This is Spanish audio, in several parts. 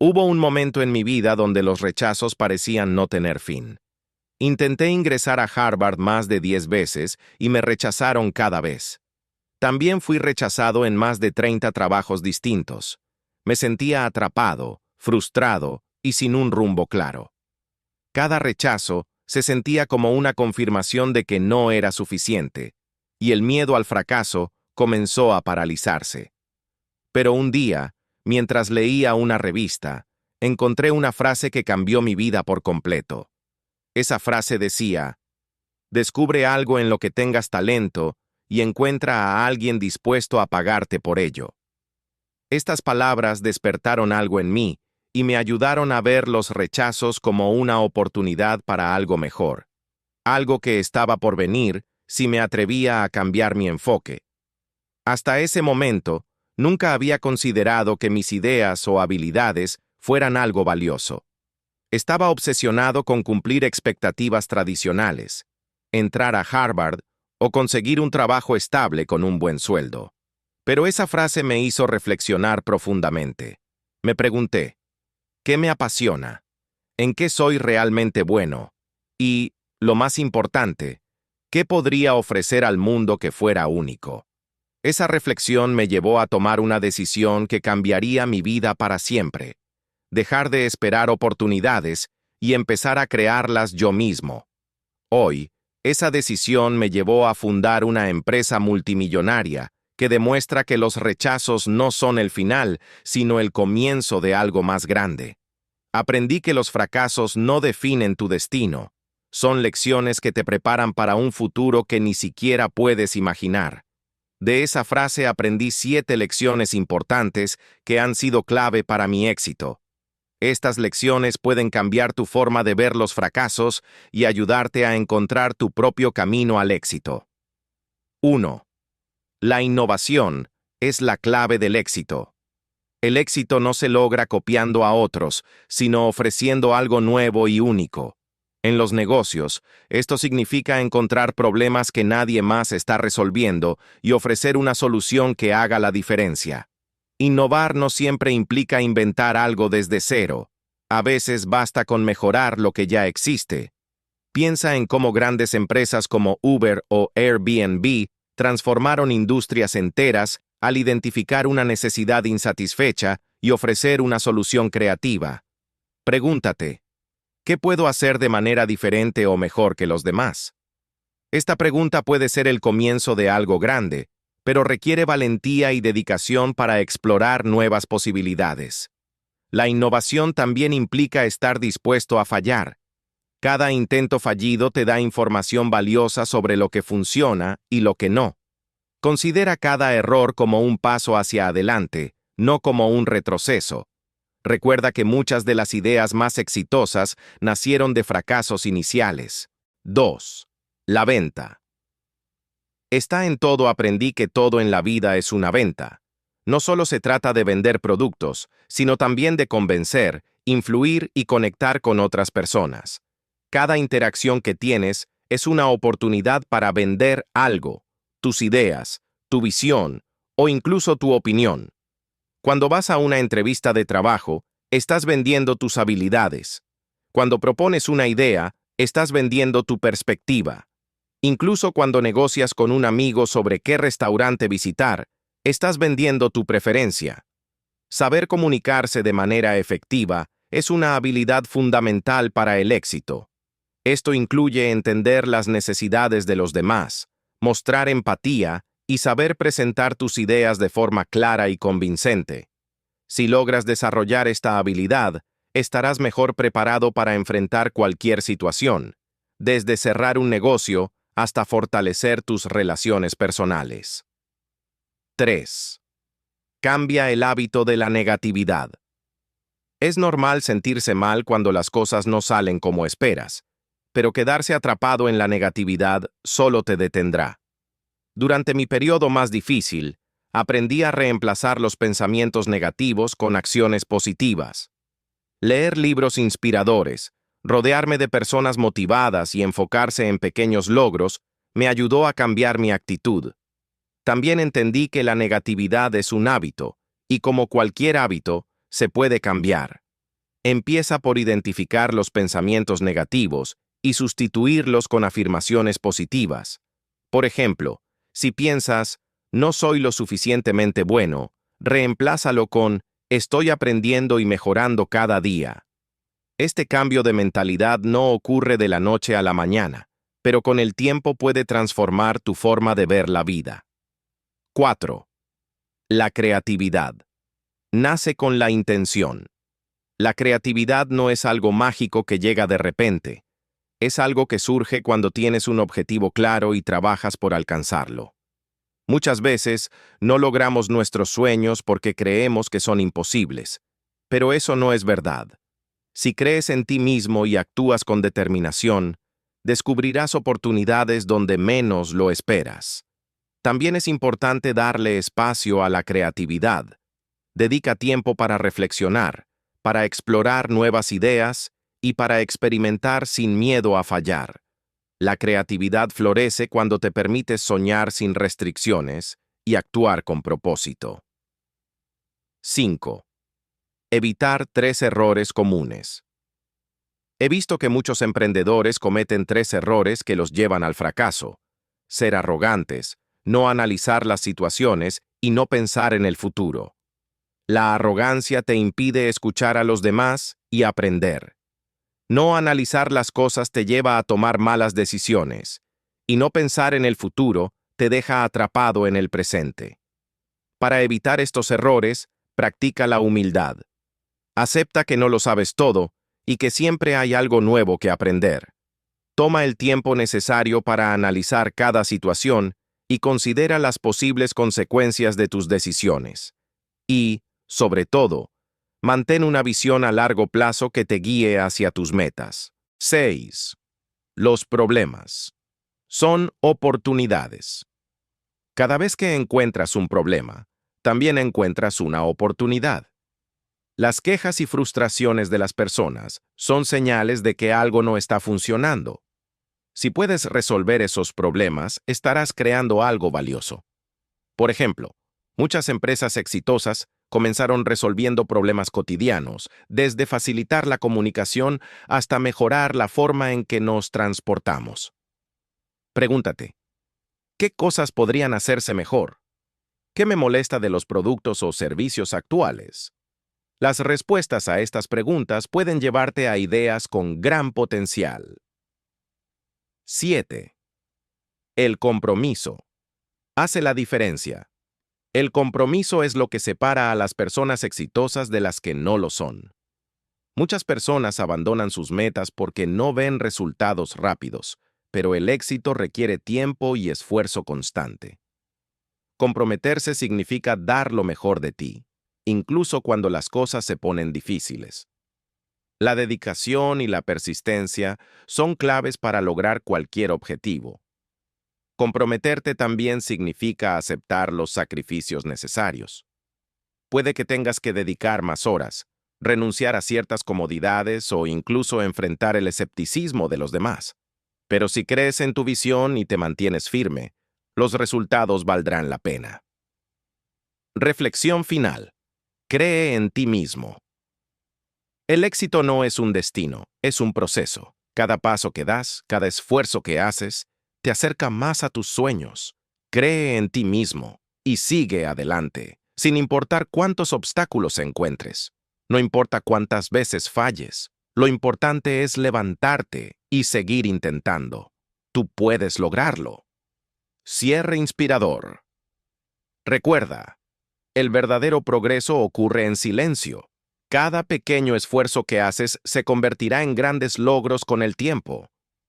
Hubo un momento en mi vida donde los rechazos parecían no tener fin. Intenté ingresar a Harvard más de 10 veces y me rechazaron cada vez. También fui rechazado en más de 30 trabajos distintos. Me sentía atrapado, frustrado y sin un rumbo claro. Cada rechazo se sentía como una confirmación de que no era suficiente, y el miedo al fracaso comenzó a paralizarse. Pero un día, mientras leía una revista, encontré una frase que cambió mi vida por completo. Esa frase decía: descubre algo en lo que tengas talento y encuentra a alguien dispuesto a pagarte por ello. Estas palabras despertaron algo en mí y me ayudaron a ver los rechazos como una oportunidad para algo mejor, algo que estaba por venir si me atrevía a cambiar mi enfoque. Hasta ese momento, nunca había considerado que mis ideas o habilidades fueran algo valioso. Estaba obsesionado con cumplir expectativas tradicionales, entrar a Harvard o conseguir un trabajo estable con un buen sueldo. Pero esa frase me hizo reflexionar profundamente. Me pregunté, ¿qué me apasiona? ¿En qué soy realmente bueno? Y, lo más importante, ¿qué podría ofrecer al mundo que fuera único? Esa reflexión me llevó a tomar una decisión que cambiaría mi vida para siempre. Dejar de esperar oportunidades y empezar a crearlas yo mismo. Hoy, esa decisión me llevó a fundar una empresa multimillonaria que demuestra que los rechazos no son el final, sino el comienzo de algo más grande. Aprendí que los fracasos no definen tu destino. Son lecciones que te preparan para un futuro que ni siquiera puedes imaginar. De esa frase aprendí 7 lecciones importantes que han sido clave para mi éxito. Estas lecciones pueden cambiar tu forma de ver los fracasos y ayudarte a encontrar tu propio camino al éxito. 1. La innovación es la clave del éxito. El éxito no se logra copiando a otros, sino ofreciendo algo nuevo y único. En los negocios, esto significa encontrar problemas que nadie más está resolviendo y ofrecer una solución que haga la diferencia. Innovar no siempre implica inventar algo desde cero. A veces basta con mejorar lo que ya existe. Piensa en cómo grandes empresas como Uber o Airbnb transformaron industrias enteras al identificar una necesidad insatisfecha y ofrecer una solución creativa. Pregúntate, ¿qué puedo hacer de manera diferente o mejor que los demás? Esta pregunta puede ser el comienzo de algo grande, pero requiere valentía y dedicación para explorar nuevas posibilidades. La innovación también implica estar dispuesto a fallar. Cada intento fallido te da información valiosa sobre lo que funciona y lo que no. Considera cada error como un paso hacia adelante, no como un retroceso. Recuerda que muchas de las ideas más exitosas nacieron de fracasos iniciales. 2. La venta. Está en todo. Aprendí que todo en la vida es una venta. No solo se trata de vender productos, sino también de convencer, influir y conectar con otras personas. Cada interacción que tienes es una oportunidad para vender algo, tus ideas, tu visión o incluso tu opinión. Cuando vas a una entrevista de trabajo, estás vendiendo tus habilidades. Cuando propones una idea, estás vendiendo tu perspectiva. Incluso cuando negocias con un amigo sobre qué restaurante visitar, estás vendiendo tu preferencia. Saber comunicarse de manera efectiva es una habilidad fundamental para el éxito. Esto incluye entender las necesidades de los demás, mostrar empatía y saber presentar tus ideas de forma clara y convincente. Si logras desarrollar esta habilidad, estarás mejor preparado para enfrentar cualquier situación, desde cerrar un negocio hasta fortalecer tus relaciones personales. 3. Cambia el hábito de la negatividad. Es normal sentirse mal cuando las cosas no salen como esperas, pero quedarse atrapado en la negatividad solo te detendrá. Durante mi periodo más difícil, aprendí a reemplazar los pensamientos negativos con acciones positivas. Leer libros inspiradores, rodearme de personas motivadas y enfocarse en pequeños logros me ayudó a cambiar mi actitud. También entendí que la negatividad es un hábito, y como cualquier hábito, se puede cambiar. Empieza por identificar los pensamientos negativos y sustituirlos con afirmaciones positivas. Por ejemplo, si piensas, no soy lo suficientemente bueno, reemplázalo con, estoy aprendiendo y mejorando cada día. Este cambio de mentalidad no ocurre de la noche a la mañana, pero con el tiempo puede transformar tu forma de ver la vida. 4. La creatividad. Nace con la intención. La creatividad no es algo mágico que llega de repente. Es algo que surge cuando tienes un objetivo claro y trabajas por alcanzarlo. Muchas veces no logramos nuestros sueños porque creemos que son imposibles, pero eso no es verdad. Si crees en ti mismo y actúas con determinación, descubrirás oportunidades donde menos lo esperas. También es importante darle espacio a la creatividad. Dedica tiempo para reflexionar, para explorar nuevas ideas y para experimentar sin miedo a fallar. La creatividad florece cuando te permites soñar sin restricciones y actuar con propósito. 5. Evitar 3 errores comunes. He visto que muchos emprendedores cometen 3 errores que los llevan al fracaso: ser arrogantes, no analizar las situaciones y no pensar en el futuro. La arrogancia te impide escuchar a los demás y aprender. No analizar las cosas te lleva a tomar malas decisiones, y no pensar en el futuro te deja atrapado en el presente. Para evitar estos errores, practica la humildad. Acepta que no lo sabes todo y que siempre hay algo nuevo que aprender. Toma el tiempo necesario para analizar cada situación y considera las posibles consecuencias de tus decisiones. Y, sobre todo, mantén una visión a largo plazo que te guíe hacia tus metas. 6. Los problemas. Son oportunidades. Cada vez que encuentras un problema, también encuentras una oportunidad. Las quejas y frustraciones de las personas son señales de que algo no está funcionando. Si puedes resolver esos problemas, estarás creando algo valioso. Por ejemplo, muchas empresas exitosas comenzaron resolviendo problemas cotidianos, desde facilitar la comunicación hasta mejorar la forma en que nos transportamos. Pregúntate, ¿qué cosas podrían hacerse mejor? ¿Qué me molesta de los productos o servicios actuales? Las respuestas a estas preguntas pueden llevarte a ideas con gran potencial. 7. El compromiso. Hace la diferencia. El compromiso es lo que separa a las personas exitosas de las que no lo son. Muchas personas abandonan sus metas porque no ven resultados rápidos, pero el éxito requiere tiempo y esfuerzo constante. Comprometerse significa dar lo mejor de ti, incluso cuando las cosas se ponen difíciles. La dedicación y la persistencia son claves para lograr cualquier objetivo. Comprometerte también significa aceptar los sacrificios necesarios. Puede que tengas que dedicar más horas, renunciar a ciertas comodidades o incluso enfrentar el escepticismo de los demás. Pero si crees en tu visión y te mantienes firme, los resultados valdrán la pena. Reflexión final. Cree en ti mismo. El éxito no es un destino, es un proceso. Cada paso que das, cada esfuerzo que haces, te acerca más a tus sueños. Cree en ti mismo y sigue adelante, sin importar cuántos obstáculos encuentres. No importa cuántas veces falles, lo importante es levantarte y seguir intentando. Tú puedes lograrlo. Cierre inspirador. Recuerda, el verdadero progreso ocurre en silencio. Cada pequeño esfuerzo que haces se convertirá en grandes logros con el tiempo.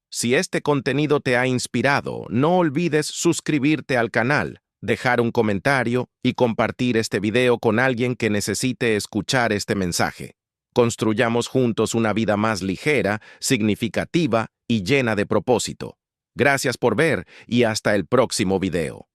Si este contenido te ha inspirado, no olvides suscribirte al canal, dejar un comentario y compartir este video con alguien que necesite escuchar este mensaje. Construyamos juntos una vida más ligera, significativa y llena de propósito. Gracias por ver y hasta el próximo video.